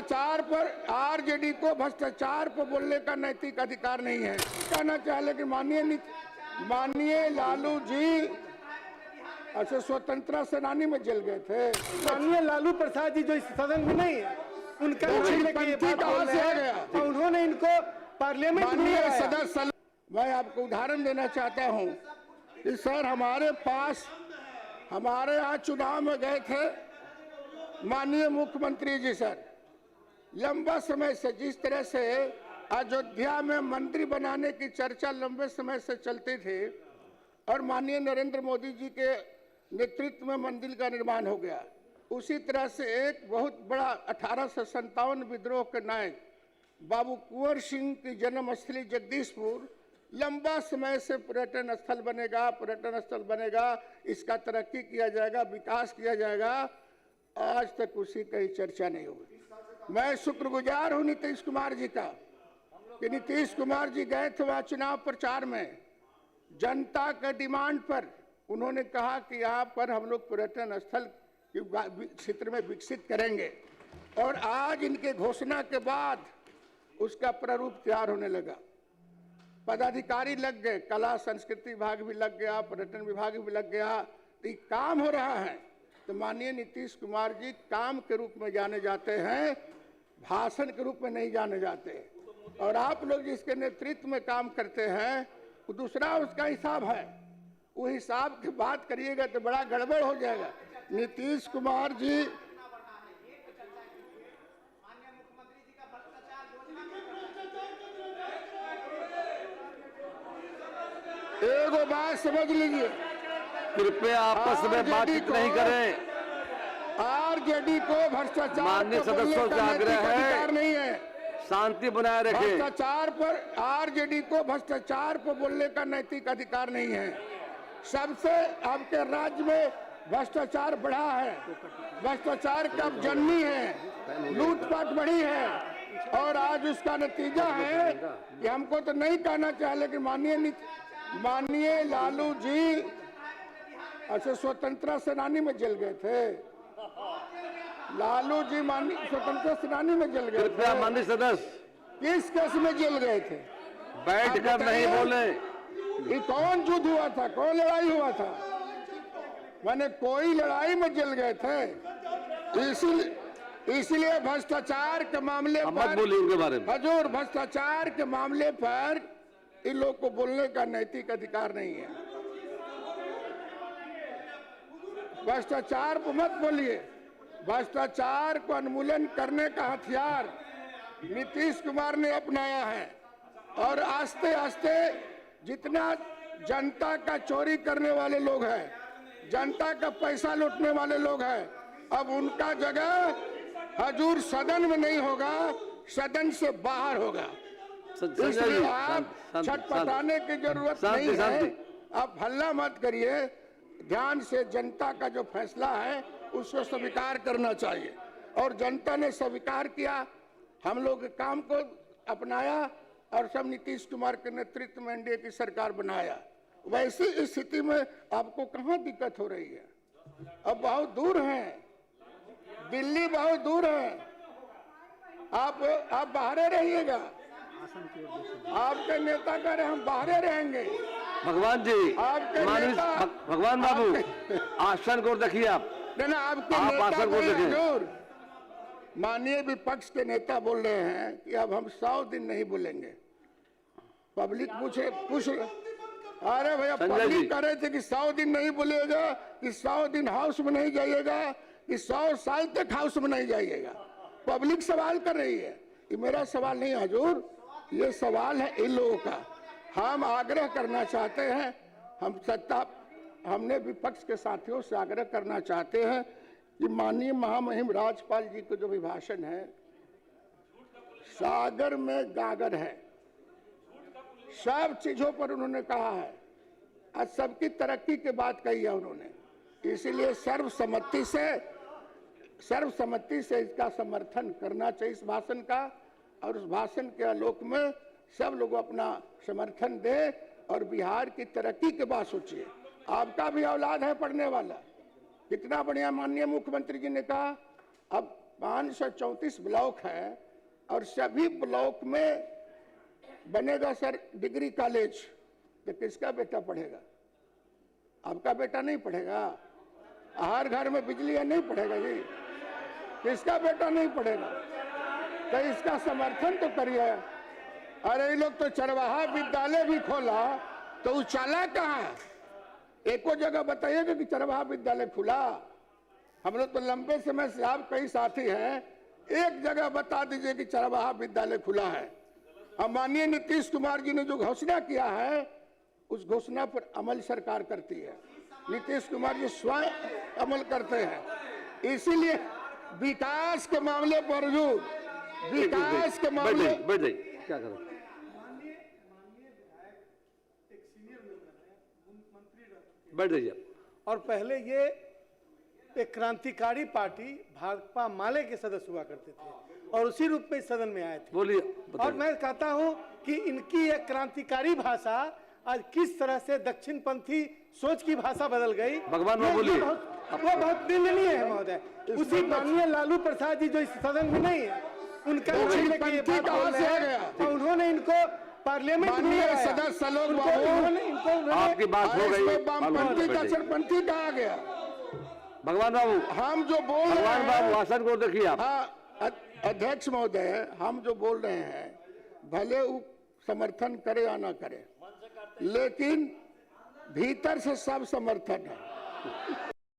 भ्रष्टाचार पर आरजेडी को भ्रष्टाचार पर बोलने का नैतिक अधिकार नहीं है। कहना चाहे लेकिन माननीय लालू जी अच्छा स्वतंत्रता सेनानी में जल गए थे। माननीय लालू प्रसाद जी जो इस सदन में नहीं है, उनका कहां से आ गया? उन्होंने इनको पार्लियामेंट में सदस्य। मैं आपको उदाहरण देना चाहता हूं कि सर हमारे यहाँ चुनाव में गए थे माननीय मुख्यमंत्री जी। सर लंबा समय से जिस तरह से अयोध्या में मंदिर बनाने की चर्चा लंबे समय से चलती थी और माननीय नरेंद्र मोदी जी के नेतृत्व में मंदिर का निर्माण हो गया, उसी तरह से एक बहुत बड़ा 1857 विद्रोह के नायक बाबू कुंवर सिंह की जन्मस्थली जगदीशपुर लंबा समय से पर्यटन स्थल बनेगा, इसका तरक्की किया जाएगा, विकास किया जाएगा। आज तक उसी की चर्चा नहीं हुई। मैं शुक्रगुजार हूं नीतीश कुमार जी का कि नीतीश कुमार जी गए थे वहां चुनाव प्रचार में, जनता के डिमांड पर उन्होंने कहा कि यहाँ पर हम लोग पर्यटन स्थल क्षेत्र में विकसित करेंगे, और आज इनके घोषणा के बाद उसका प्रारूप तैयार होने लगा। पदाधिकारी लग गए, कला संस्कृति विभाग भी लग गया, पर्यटन विभाग भी लग गया, तो काम हो रहा है। तो माननीय नीतीश कुमार जी काम के रूप में जाने जाते हैं, भाषण के रूप में नहीं जाने जाते। और आप लोग जिसके नेतृत्व में काम करते हैं वो दूसरा उसका हिसाब है, वो हिसाब की बात करिएगा तो बड़ा गड़बड़ हो जाएगा। नीतीश कुमार जी एगो बात समझ लीजिए, कृपया आपस में बातचीत नहीं करें। आरजेडी को भ्रष्टाचार माननीय सदस्यों से आग्रह है नहीं है, शांति बनाए रखें। भ्रष्टाचार पर आरजेडी को भ्रष्टाचार पर बोलने का नैतिक अधिकार नहीं है। सबसे आपके राज्य में भ्रष्टाचार बढ़ा है, भ्रष्टाचार का जननी है, लूटपाट बढ़ी है, और आज उसका नतीजा है कि हमको तो नहीं कहना चाहिए लेकिन माननीय लालू जी अच्छा स्वतंत्रता सेनानी में जल गए थे। लालू जी स्वतंत्रता सेनानी में जल गए थे। माननीय सदस्य किस केस में जल गए थे? बैठ कर नहीं बोले। ये कौन युद्ध हुआ था, कौन लड़ाई हुआ था? मैंने कोई लड़ाई में जल गए थे। इसलिए भ्रष्टाचार के मामले पर उनके बारे में हजूर भ्रष्टाचार के मामले पर इन लोग को बोलने का नैतिक अधिकार नहीं है। भ्रष्टाचार को मत बोलिए। भ्रष्टाचार को उन्मूलन करने का हथियार नीतीश कुमार ने अपनाया है, और आस्ते आस्ते जितना जनता का चोरी करने वाले लोग हैं, जनता का पैसा लूटने वाले लोग हैं, अब उनका जगह हजूर सदन में नहीं होगा, सदन से बाहर होगा। इसलिए आप छटपटाने की जरूरत नहीं है, आप हल्ला मत करिए। ध्यान से जनता का जो फैसला है उसको स्वीकार करना चाहिए, और जनता ने स्वीकार किया, हम लोग काम को अपनाया और सब नीतीश कुमार के नेतृत्व में एनडीए की सरकार बनाया। वैसी स्थिति में आपको कहां दिक्कत हो रही है? अब बहुत दूर हैं, दिल्ली बहुत दूर है, आप बाहर रहिएगा। आपके नेता कह रहे हम बाहर रहेंगे। भगवान जी, भगवान बाबू आसन को देखिए। आप आपके आसन को देखिए। माननीय विपक्ष के नेता बोल रहे हैं कि अब हम 100 दिन नहीं बोलेंगे। पब्लिक पूछ अरे भैया, पब्लिक कह रहे थे कि 100 दिन नहीं बोलेगा, कि 100 दिन हाउस में नहीं जाइएगा, कि 100 साल तक हाउस में नहीं जाइएगा। पब्लिक सवाल कर रही है, ये मेरा सवाल नहीं हजूर, ये सवाल है इन लोगों का। हम आग्रह करना चाहते हैं, हमने विपक्ष के साथियों से आग्रह करना चाहते हैं कि माननीय महामहिम राज्यपाल जी का जो अभिभाषण है, सागर में गागर है, सब चीजों पर उन्होंने कहा है, आज सबकी तरक्की की बात कही है उन्होंने। इसलिए सर्वसम्मति से इसका समर्थन करना चाहिए इस भाषण का, और उस भाषण के आलोक में सब लोग अपना समर्थन दे और बिहार की तरक्की के बात सोचिए। आपका भी औलाद है पढ़ने वाला, कितना बढ़िया माननीय मुख्यमंत्री जी ने कहा। अब 534 ब्लॉक है और सभी ब्लॉक में बनेगा सर डिग्री कॉलेज, तो किसका बेटा पढ़ेगा? आपका बेटा नहीं पढ़ेगा? हर घर में बिजली नहीं पढ़ेगा जी? किसका बेटा नहीं पढ़ेगा? तो इसका समर्थन तो करिए। अरे ये लोग तो चरवाहा विद्यालय भी खोला, तो उचाला कहाँ है? एको जगह बताइएगा कि चरवाहा विद्यालय खुला। हम लोग तो लंबे समय से, आप कई साथी हैं, एक जगह बता दीजिए कि चरवाहा विद्यालय खुला है। अब माननीय नीतीश कुमार जी ने जो घोषणा किया है, उस घोषणा पर अमल सरकार करती है। नीतीश कुमार जी स्वयं अमल करते हैं। इसीलिए विकास के मामले पर जो विकास के मामले बैठ जाइए, क्या करो? बैठ जाइए आप। और पहले ये एक क्रांतिकारी पार्टी भाकपा माले के सदस्य हुआ करते थे और उसी रूप में सदन में आए थे। बोलिए, और बताइए। मैं कहता हूं कि इनकी एक क्रांतिकारी भाषा आज किस तरह से दक्षिणपंथी सोच की भाषा बदल गई, भगवान में बोलिए। वो बहुत निंदनीय है महोदय। उसी माननीय लालू प्रसाद जी जो इस सदन में नहीं है, उनका नाम लेके ये बात बोल रहे हैं और उन्होंने इनको पार्लियामेंट में माननीय लगाया। सदस्य लोग उनको- बाबू, उन्होंने- आपकी बात हो गई। वामपंथी का बैठ जाइए। चरपंथी कहा गया? भगवान बाबू, हम जो बोल रहे भगवान बाबू हैं, आसन को देखिए आप। हाँ अध्यक्ष महोदय, हम जो बोल रहे हैं भले वो समर्थन करे या ना करे, लेकिन भीतर से सब समर्थन है।